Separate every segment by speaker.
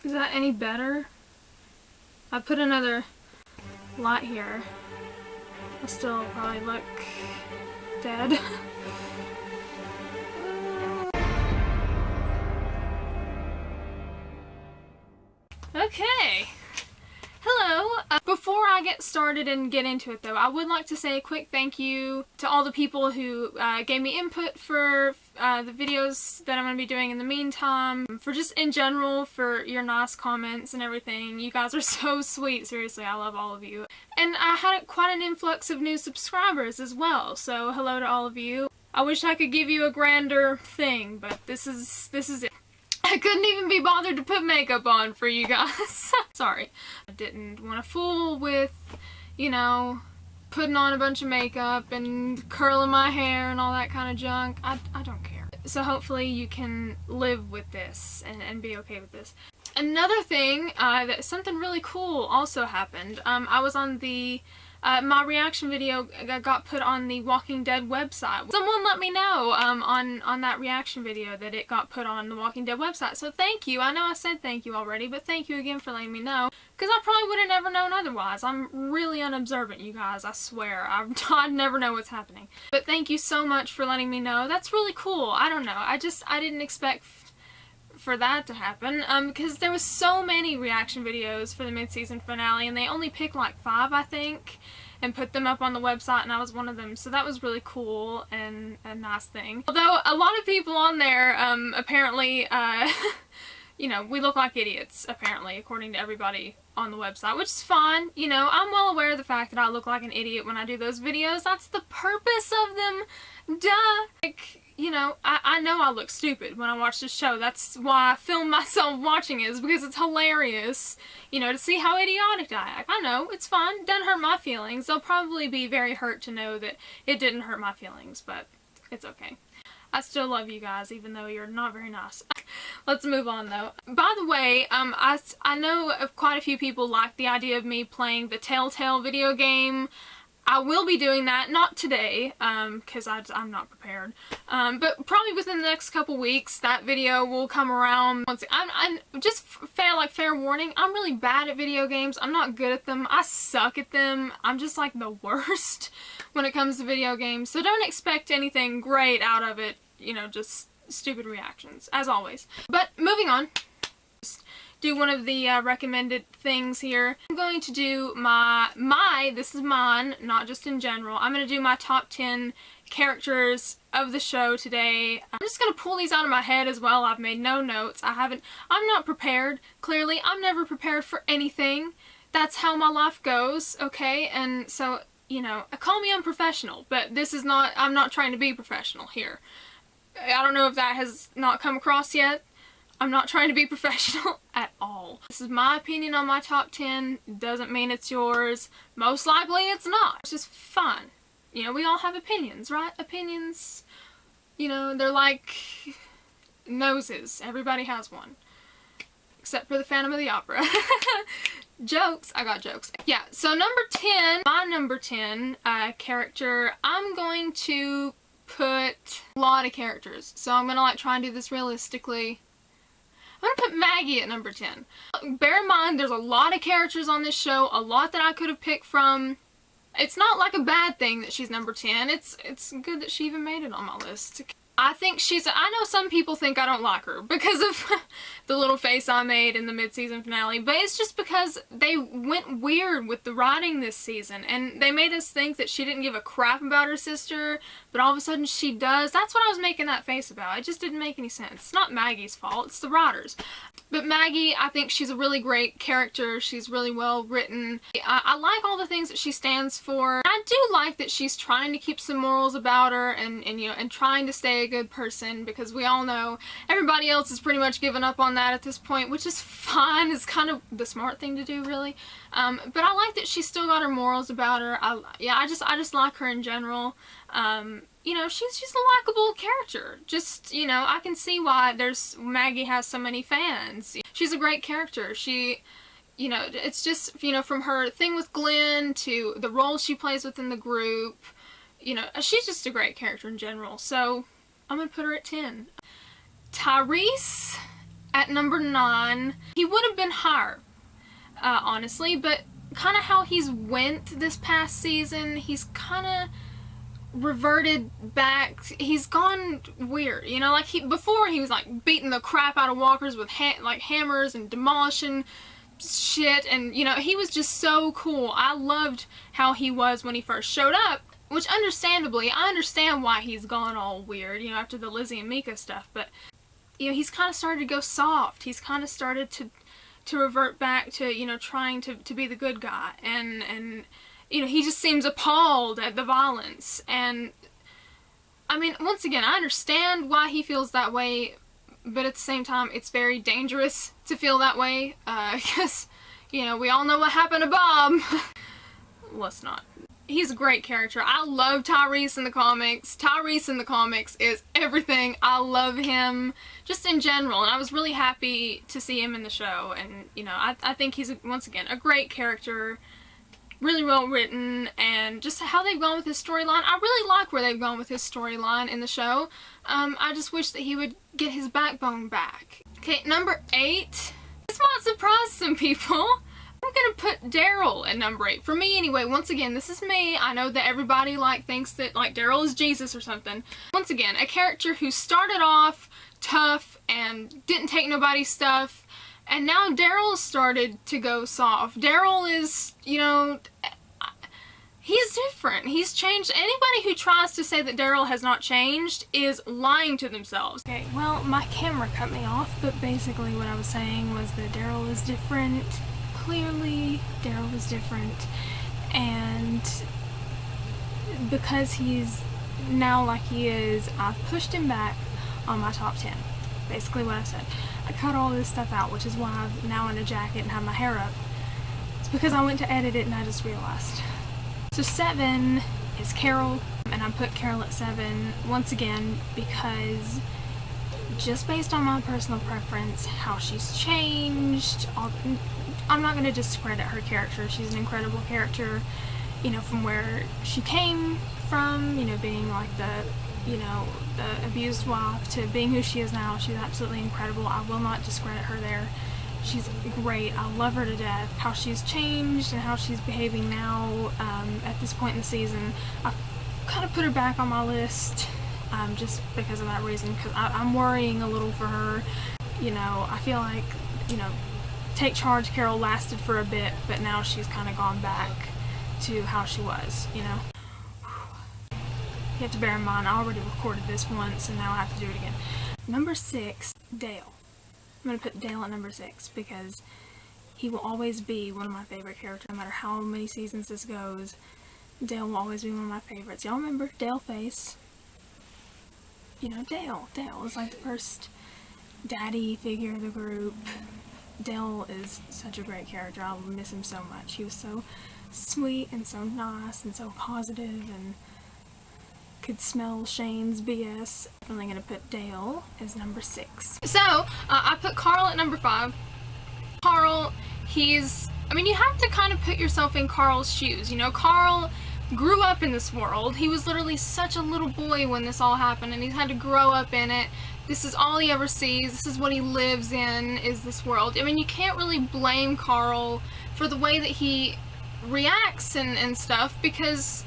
Speaker 1: Is that any better? I put another light here. I still probably look dead. Okay. Hello. Before I get started and get into it though, I would like to say a quick thank you to all the people who gave me input for the videos that I'm going to be doing in the meantime, for just in general, for your nice comments and everything. You guys are so sweet. Seriously, I love all of you. And I had quite an influx of new subscribers as well, so hello to all of you. I wish I could give you a grander thing, but this is it. I couldn't even be bothered to put makeup on for you guys. Sorry. I didn't want to fool with, you know, putting on a bunch of makeup and curling my hair and all that kind of junk. I don't care. So hopefully you can live with this and be okay with this. Another thing, something really cool also happened. I was on the my reaction video got put on the Walking Dead website. Someone let me know on that reaction video that it got put on the Walking Dead website. So thank you. I know I said thank you already, but thank you again for letting me know. Because I probably would have never known otherwise. I'm really unobservant, you guys. I swear. I'd never know what's happening. But thank you so much for letting me know. That's really cool. I don't know. I didn't expect for that to happen, because there was so many reaction videos for the mid-season finale, and they only picked like 5, I think, and put them up on the website, and I was one of them, so that was really cool and a nice thing. Although a lot of people on there, apparently, you know, we look like idiots, apparently, according to everybody on the website, which is fine. You know, I'm well aware of the fact that I look like an idiot when I do those videos. That's the purpose of them. Duh. Like, you know, I know I look stupid when I watch this show. That's why I film myself watching it, is because it's hilarious, you know, to see how idiotic I act. I know, it's fine. Doesn't hurt my feelings. They'll probably be very hurt to know that it didn't hurt my feelings, but it's okay. I still love you guys, even though you're not very nice. Let's move on, though. By the way, I know quite a few people like the idea of me playing the Telltale video game. I will be doing that, not today, because I'm not prepared, but probably within the next couple weeks that video will come around. I'm just fair warning, I'm really bad at video games. I'm not good at them. I suck at them. I'm just like the worst when it comes to video games, so don't expect anything great out of it, you know, just stupid reactions, as always. But moving on. Do one of the recommended things here. I'm going to do this is mine, not just in general. I'm going to do my top 10 characters of the show today. I'm just going to pull these out of my head as well. I've made no notes. I'm not prepared. Clearly, I'm never prepared for anything. That's how my life goes, okay? And so, you know, call me unprofessional, but this is not, I'm not trying to be professional here. I don't know if that has not come across yet. I'm not trying to be professional at all. This is my opinion on my top 10. Doesn't mean it's yours. Most likely it's not. It's just fun. You know, we all have opinions, right? Opinions, you know, they're like noses. Everybody has one. Except for the Phantom of the Opera. Jokes. I got jokes. Yeah, so number 10, my number 10 character, I'm going to put a lot of characters. So I'm going to like try and do this realistically. I'm going to put Maggie at number 10. Bear in mind, there's a lot of characters on this show, a lot that I could have picked from. It's not like a bad thing that she's number 10. It's good that she even made it on my list. I think I know some people think I don't like her because of the little face I made in the mid-season finale, but it's just because they went weird with the writing this season, and they made us think that she didn't give a crap about her sister, but all of a sudden she does. That's what I was making that face about. It just didn't make any sense. It's not Maggie's fault, it's the writers. But Maggie, I think she's a really great character. She's really well written. I like all the things that she stands for. I do like that she's trying to keep some morals about her and you know, and trying to stay a good person, because we all know everybody else has pretty much given up on that at this point, which is fine. It's kind of the smart thing to do, really. But I like that she's still got her morals about her. I just like her in general. You know, she's a likable character. Just, you know, I can see why Maggie has so many fans. She's a great character. She, you know, it's just, you know, from her thing with Glenn to the role she plays within the group, you know, she's just a great character in general. So I'm gonna put her at 10. Tyrese At number 9, he would have been higher, honestly, but kind of how he's went this past season, he's kind of reverted back. He's gone weird, you know, like before he was like beating the crap out of walkers with like hammers and demolishing shit, and you know, he was just so cool. I loved how he was when he first showed up, which understandably, I understand why he's gone all weird, you know, after the Lizzie and Mika stuff, but you know, he's kind of started to go soft. He's kind of started to revert back to, you know, trying to be the good guy, and you know, he just seems appalled at the violence. And I mean, once again, I understand why he feels that way, but at the same time, it's very dangerous to feel that way, because, you know, we all know what happened to Bob. Let's not. He's a great character. I love Tyrese in the comics. Tyrese in the comics is everything. I love him just in general, and I was really happy to see him in the show. And, you know, I think he's, once again, a great character. Really well written, and just how they've gone with his storyline. I really like where they've gone with his storyline in the show. I just wish that he would get his backbone back. Okay, number 8. This might surprise some people. I'm gonna put Daryl at number 8. For me anyway, once again, this is me. I know that everybody thinks that Daryl is Jesus or something. Once again, a character who started off tough and didn't take nobody's stuff, and now Daryl started to go soft. Daryl is, you know, he's different. He's changed. Anybody who tries to say that Daryl has not changed is lying to themselves. Okay, well, my camera cut me off, but basically what I was saying was that Daryl is different. Clearly, Daryl is different. And because he's now like he is, I've pushed him back on my top 10. Basically what I said. I cut all this stuff out, which is why I'm now in a jacket and have my hair up. It's because I went to edit it and I just realized. So 7 is Carol, and I put Carol at 7 once again because just based on my personal preference, how she's changed, I'm not going to discredit her character. She's an incredible character, you know, from where she came from, you know, being like the abused wife to being who she is now. She's absolutely incredible. I will not discredit her there. She's great. I love her to death. How she's changed and how she's behaving now at this point in the season. I've kind of put her back on my list just because of that reason, because I'm worrying a little for her. You know, I feel like, you know, Take Charge Carol lasted for a bit, but now she's kind of gone back to how she was, you know. You have to bear in mind, I already recorded this once and now I have to do it again. Number 6, Dale. I'm going to put Dale at number 6 because he will always be one of my favorite characters. No matter how many seasons this goes, Dale will always be one of my favorites. Y'all remember Dale Face? You know, Dale. Dale is like the first daddy figure of the group. Dale is such a great character. I'll miss him so much. He was so sweet and so nice and so positive and could smell Shane's BS. I'm only gonna put Dale as number 6. So, I put Carl at number 5. Carl, I mean, you have to kind of put yourself in Carl's shoes. You know, Carl grew up in this world. He was literally such a little boy when this all happened, and he's had to grow up in it. This is all he ever sees. This is what he lives in, is this world. I mean, you can't really blame Carl for the way that he reacts and stuff, because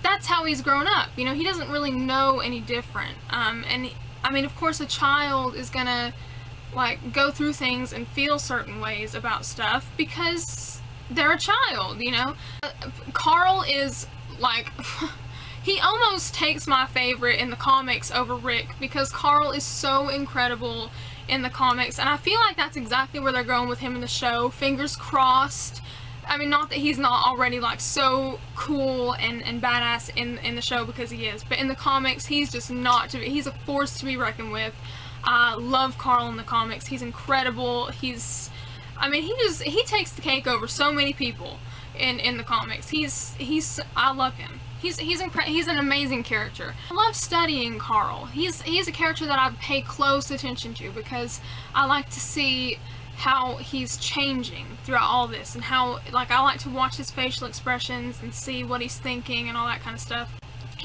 Speaker 1: that's how he's grown up. You know, he doesn't really know any different. And I mean, of course, a child is gonna go through things and feel certain ways about stuff because they're a child, you know. Carl is he almost takes my favorite in the comics over Rick, because Carl is so incredible in the comics, and I feel like that's exactly where they're going with him in the show. Fingers crossed. I mean, not that he's not already so cool and badass in the show, because he is, but in the comics he's just not he's a force to be reckoned with. I love Carl in the comics. He's incredible. I mean, he takes the cake over so many people in the comics. I love him. He's an amazing character. I love studying Carl. He's a character that I pay close attention to, because I like to see how he's changing throughout all this, and how I like to watch his facial expressions and see what he's thinking and all that kind of stuff.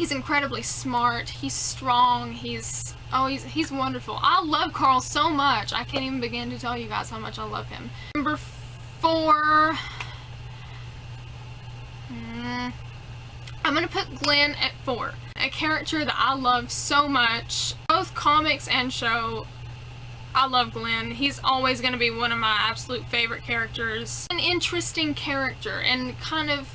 Speaker 1: He's incredibly smart, he's strong, he's wonderful. I love Carl so much, I can't even begin to tell you guys how much I love him. Number 4, I'm gonna put Glenn at 4. A character that I love so much, both comics and show. I love Glenn. He's always gonna be one of my absolute favorite characters. An interesting character, and kind of,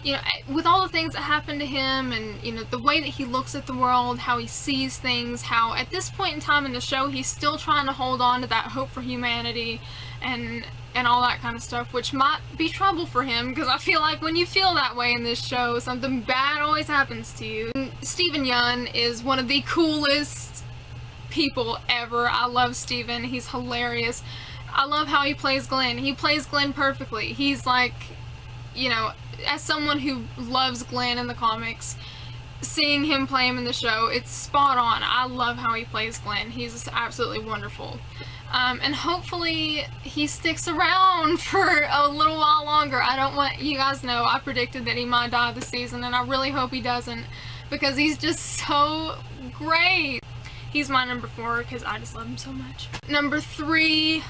Speaker 1: you know, with all the things that happen to him, and, you know, the way that he looks at the world, how he sees things, how at this point in time in the show he's still trying to hold on to that hope for humanity and all that kind of stuff, which might be trouble for him, because I feel like when you feel that way in this show, something bad always happens to you. Steven Yeun is one of the coolest people ever. I love Steven. He's hilarious. I love how he plays Glenn. He plays Glenn perfectly. He's like, you know, as someone who loves Glenn in the comics, seeing him play him in the show, it's spot on. I love how he plays Glenn. He's absolutely wonderful. And hopefully he sticks around for a little while longer. I don't want, you guys know, I predicted that he might die this season, and I really hope he doesn't, because he's just so great. He's my number 4 because I just love him so much. Number 3,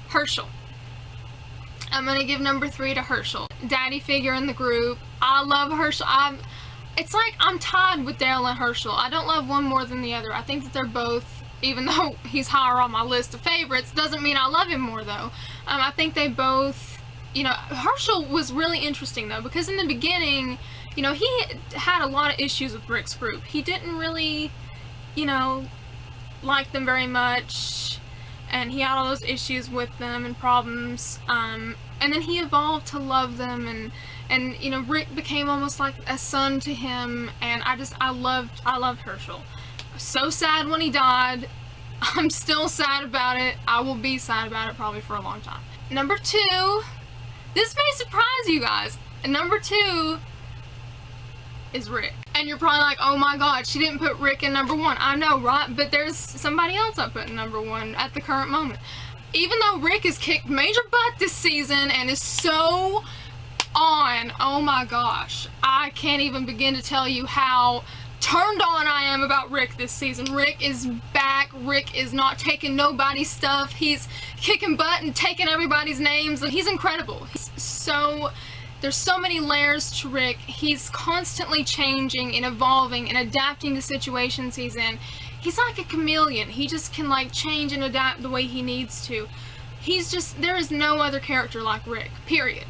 Speaker 1: Herschel. I'm gonna give number 3 to Herschel. Daddy figure in the group. I love Herschel. It's like I'm tied with Daryl and Herschel. I don't love one more than the other. I think that they're both, even though he's higher on my list of favorites, doesn't mean I love him more though. I think they both, you know, Herschel was really interesting though, because in the beginning, you know, he had a lot of issues with Rick's group. He didn't really, you know, like them very much, and he had all those issues with them and problems, and then he evolved to love them, and you know, Rick became almost like a son to him, and I loved Herschel. So sad when he died. I'm still sad about it. I will be sad about it probably for a long time. Number 2, this may surprise you guys, number 2 is Rick. And you're probably like, oh my god, she didn't put Rick in number 1. I know, right? But there's somebody else I put in number 1 at the current moment. Even though Rick has kicked major butt this season and is so on, oh my gosh, I can't even begin to tell you how turned on I am about Rick this season. Rick is back. Rick is not taking nobody's stuff. He's kicking butt and taking everybody's names, and he's incredible. There's so many layers to Rick. He's constantly changing and evolving and adapting to situations he's in. He's like a chameleon. He just can like change and adapt the way he needs to. There is no other character like Rick, period.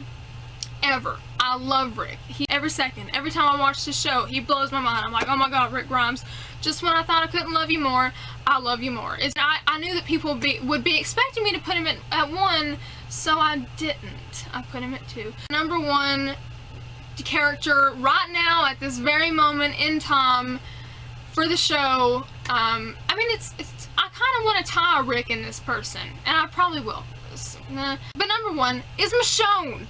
Speaker 1: Ever. I love Rick. Every second, every time I watch the show, he blows my mind. I'm like, oh my god, Rick Grimes. Just when I thought I couldn't love you more, I love you more. I knew that people would be expecting me to put him at 1, so I didn't. I put him at 2. Number 1 character right now at this very moment in time for the show. I mean, I kind of want to tie Rick in this person, and I probably will. But number 1 is Michonne.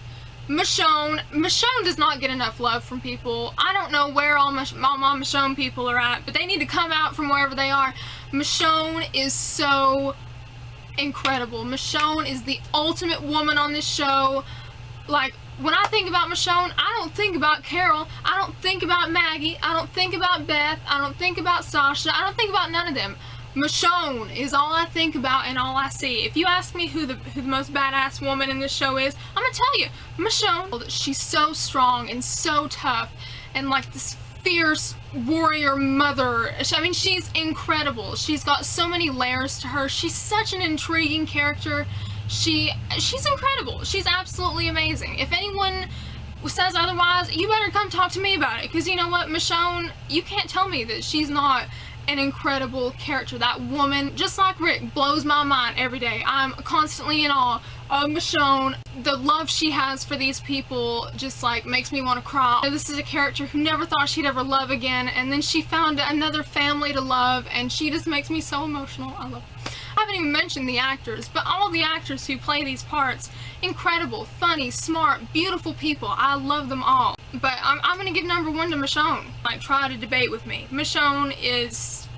Speaker 1: Michonne does not get enough love from people. I don't know where all my Michonne people are at, but they need to come out from wherever they are. Michonne is so incredible. Michonne is the ultimate woman on this show. Like, when I think about Michonne, I don't think about Carol. I don't think about Maggie. I don't think about Beth. I don't think about Sasha. I don't think about none of them. Michonne is all I think about and all I see. If you ask me who the most badass woman in this show is, I'm gonna tell you, Michonne. She's so strong and so tough, and like this fierce warrior mother. I mean, she's incredible. She's got so many layers to her. She's such an intriguing character. She's incredible. She's absolutely amazing. If anyone says otherwise, you better come talk to me about it, because you know what, Michonne, you can't tell me that she's not an incredible character. That woman, just like Rick, blows my mind every day. I'm constantly in awe of Michonne. The love she has for these people just like makes me want to cry. This is a character who never thought she'd ever love again, and then she found another family to love, and she just makes me so emotional. I love her. I haven't even mentioned the actors, but all the actors who play these parts, incredible, funny, smart, beautiful people. I love them all. But I'm gonna give number 1 to Michonne. Like, try to debate with me. Michonne is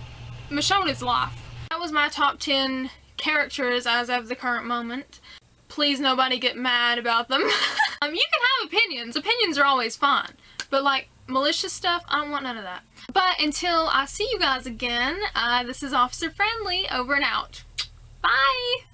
Speaker 1: life. That was my top 10 characters as of the current moment. Please nobody get mad about them. You can have opinions. Opinions are always fine. But like, malicious stuff. I don't want none of that. But until I see you guys again, this is Officer Friendly, over and out. Bye!